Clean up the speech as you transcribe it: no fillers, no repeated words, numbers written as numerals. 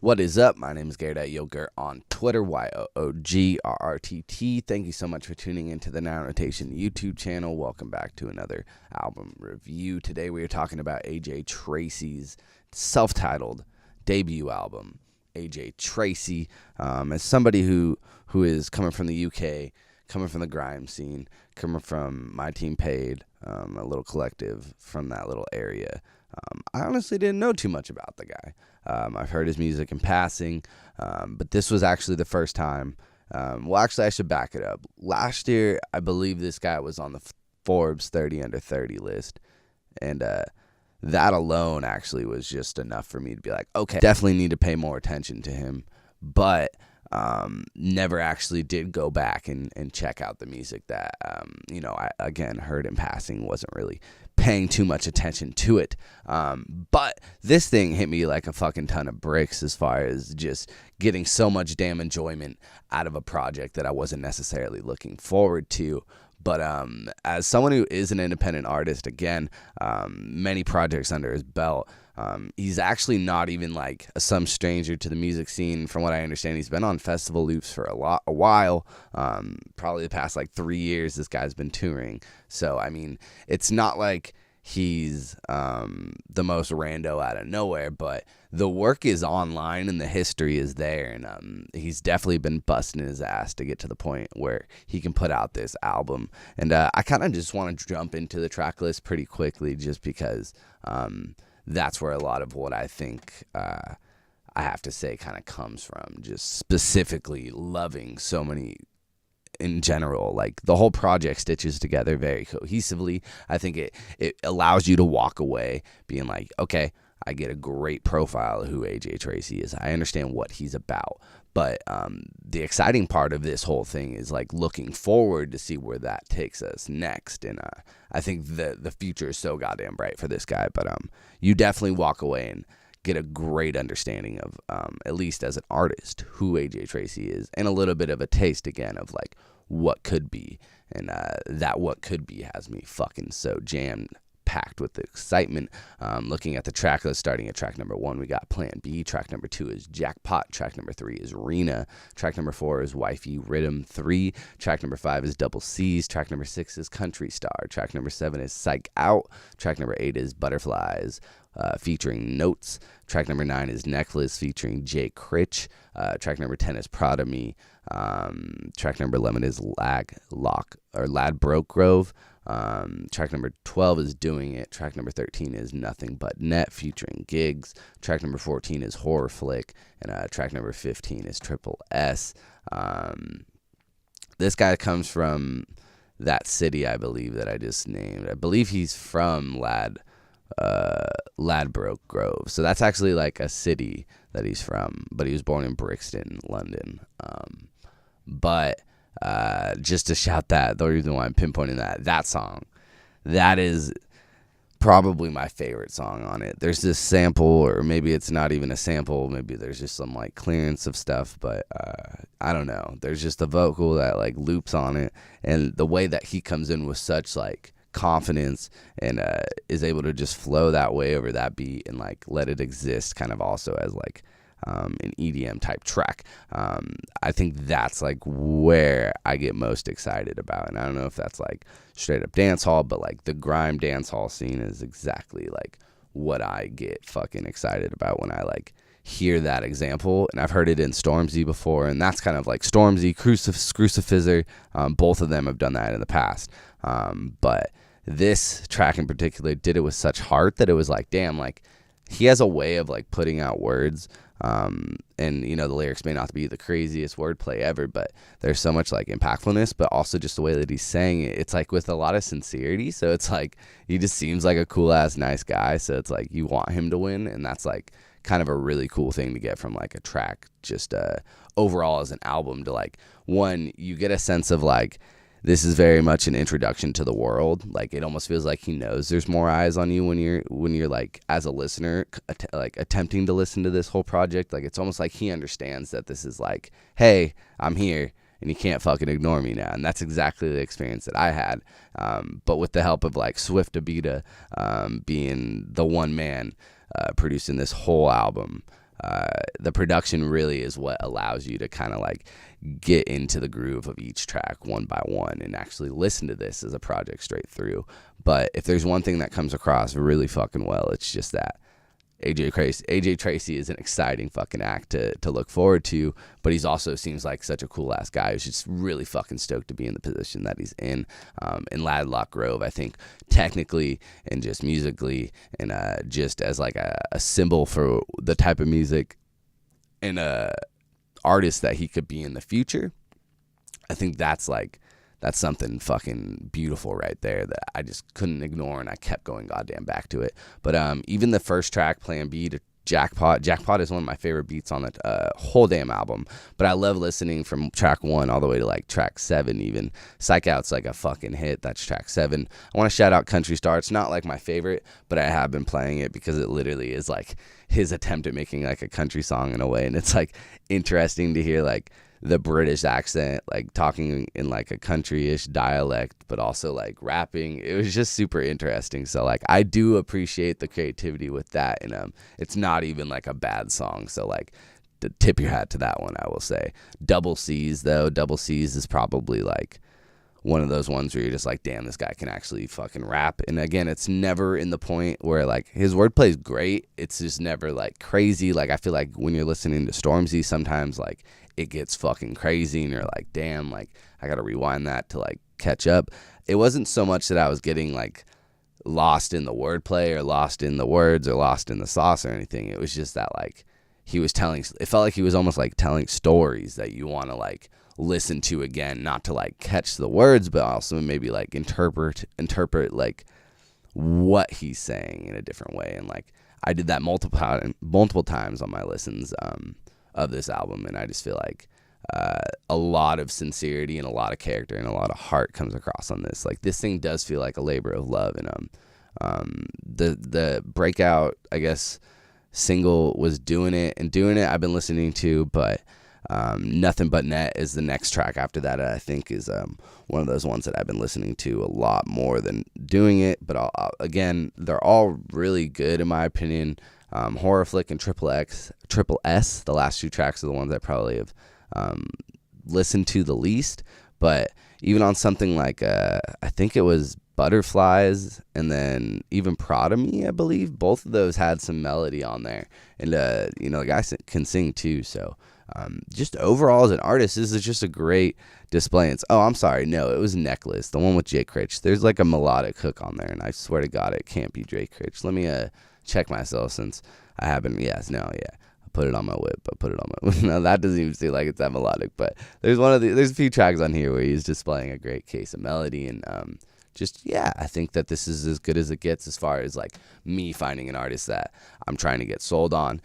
What is up? My name is GARRETT on Twitter, YOOGRRTT. Thank you so much for tuning into the INROTATION YouTube channel. Welcome back to another album review. Today we are talking about A.J Tracey's self-titled debut album, A.J Tracey. As somebody who is coming from the UK, coming from the grime scene, coming from My Team Paid, a little collective from that little area, I honestly didn't know too much about the guy. I've heard his music in passing, but this was actually the first time. Well, actually, I should back it up. Last year, I believe this guy was on the Forbes 30 under 30 list, and that alone actually was just enough for me to be like, okay, definitely need to pay more attention to him, but never actually did go back and check out the music that, I, again, heard in passing, wasn't really paying too much attention to it. But this thing hit me like a fucking ton of bricks as far as just getting so much damn enjoyment out of a project that I wasn't necessarily looking forward to. But as someone who is an independent artist, again, many projects under his belt, he's actually not even like some stranger to the music scene. From what I understand, he's been on festival loops for a while. Probably the past like 3 years, this guy's been touring. So, I mean, it's not like he's the most rando out of nowhere, but the work is online and the history is there, and he's definitely been busting his ass to get to the point where he can put out this album. And I kind of just want to jump into the track list pretty quickly, just because that's where a lot of what I think I have to say kind of comes from, just specifically loving so many in general. Like, the whole project stitches together very cohesively. I think it allows you to walk away being like, okay, I get a great profile of who A.J Tracey is. I understand what he's about. But the exciting part of this whole thing is like looking forward to see where that takes us next. And I think the future is so goddamn bright for this guy. But you definitely walk away and get a great understanding of, at least as an artist, who A.J Tracey is, and a little bit of a taste again of like what could be. And that what could be has me fucking so jammed, packed with excitement. Looking at the track list, starting at track number 1, we got Plan B. Track number 2 is Jackpot. Track number 3 is Rena. Track number 4 is Wifey Rhythm 3. Track number 5 is Double C's. Track number 6 is Country Star. Track number 7 is Psych Out. Track number 8 is Butterflies, featuring Notes. Track number 9 is Necklace, featuring Jay Critch. Track number 10 is Proud of Me. Track number 11 is Ladbroke Grove. Track number 12 is Doing It. Track number 13 is Nothing But Net, featuring Gigs. Track number 14 is Horror Flick. And track number 15 is Triple S. This guy comes from that city, I believe, that I just named. I believe he's from Ladbroke Grove. So that's actually like a city that he's from, but he was born in Brixton, London. But just to shout that, the reason why I'm pinpointing that song, that is probably my favorite song on it. There's this sample, or maybe it's not even a sample, maybe there's just some like clearance of stuff, but I don't know. There's just a vocal that like loops on it, and the way that he comes in with such like confidence and is able to just flow that way over that beat and like let it exist kind of also as like an EDM type track. I think that's like where I get most excited about, and I don't know if that's like straight up dance hall, but like the grime dance hall scene is exactly like what I get fucking excited about when I like hear that example. And I've heard it in Stormzy before, and that's kind of like Stormzy, Crucifizzer, both of them have done that in the past, but this track in particular did it with such heart that it was like, damn, like he has a way of like putting out words, and the lyrics may not be the craziest wordplay ever, but there's so much like impactfulness, but also just the way that he's saying it, it's like with a lot of sincerity. So it's like he just seems like a cool ass nice guy, so it's like you want him to win, and that's like kind of a really cool thing to get from like a track, just overall as an album. To like, one, you get a sense of like, this is very much an introduction to the world. Like, it almost feels like he knows there's more eyes on you when you're like, as a listener, like attempting to listen to this whole project. Like, it's almost like he understands that this is like, hey, I'm here and you can't fucking ignore me now. And that's exactly the experience that I had. But with the help of like Swift Abita being the one man producing this whole album, the production really is what allows you to kind of like get into the groove of each track one by one and actually listen to this as a project straight through. But if there's one thing that comes across really fucking well, it's just that A.J Tracey is an exciting fucking act to look forward to, but he's also seems like such a cool ass guy who's just really fucking stoked to be in the position that he's in Ladlock Grove. I think technically and just musically and just as like a symbol for the type of music and artist that he could be in the future, I think that's something fucking beautiful right there that I just couldn't ignore, and I kept going goddamn back to it. But even the first track, Plan B, to Jackpot is one of my favorite beats on the whole damn album. But I love listening from track 1 all the way to like track 7 even. Psych Out's like a fucking hit. That's track 7. I want to shout out Country Star. It's not like my favorite, but I have been playing it because it literally is like his attempt at making like a country song in a way. And it's like interesting to hear like the British accent, like talking in like a country-ish dialect, but also like rapping. It was just super interesting. So like I do appreciate the creativity with that, and it's not even like a bad song. So like tip your hat to that one, I will say. Double C's though, Double C's is probably like one of those ones where you're just like, damn, this guy can actually fucking rap. And again, it's never in the point where like his wordplay is great. It's just never like crazy. Like I feel like when you're listening to Stormzy, sometimes like it gets fucking crazy and you're like, damn, like I gotta rewind that to like catch up. It wasn't so much that I was getting like lost in the wordplay or lost in the words or lost in the sauce or anything. It was just that like he was telling, it felt like he was almost like telling stories that you want to like listen to again, not to like catch the words, but also maybe like interpret like what he's saying in a different way. And like I did that multiple times on my listens of this album, and I just feel like a lot of sincerity and a lot of character and a lot of heart comes across on this. Like this thing does feel like a labor of love, and the breakout, I guess, single was Doing It. I've been listening to, but Nothing But Net is the next track after that. I think is one of those ones that I've been listening to a lot more than Doing It. But again, they're all really good in my opinion. Horror Flick and Triple S, the last 2 tracks are the ones I probably have listened to the least. But even on something like I think it was Butterflies and then even Proud of Me, I believe, both of those had some melody on there. And the guy can sing too, so just overall as an artist, this is just a great display. Oh, I'm sorry, no, it was Necklace, the one with Jake Critch. There's like a melodic hook on there, and I swear to God it can't be Jake Critch. Let me check myself since I haven't. Yes, no, yeah, I put it on my whip. No, that doesn't even seem like it's that melodic, but there's a few tracks on here where he's displaying a great case of melody, and I think that this is as good as it gets as far as like me finding an artist that I'm trying to get sold on.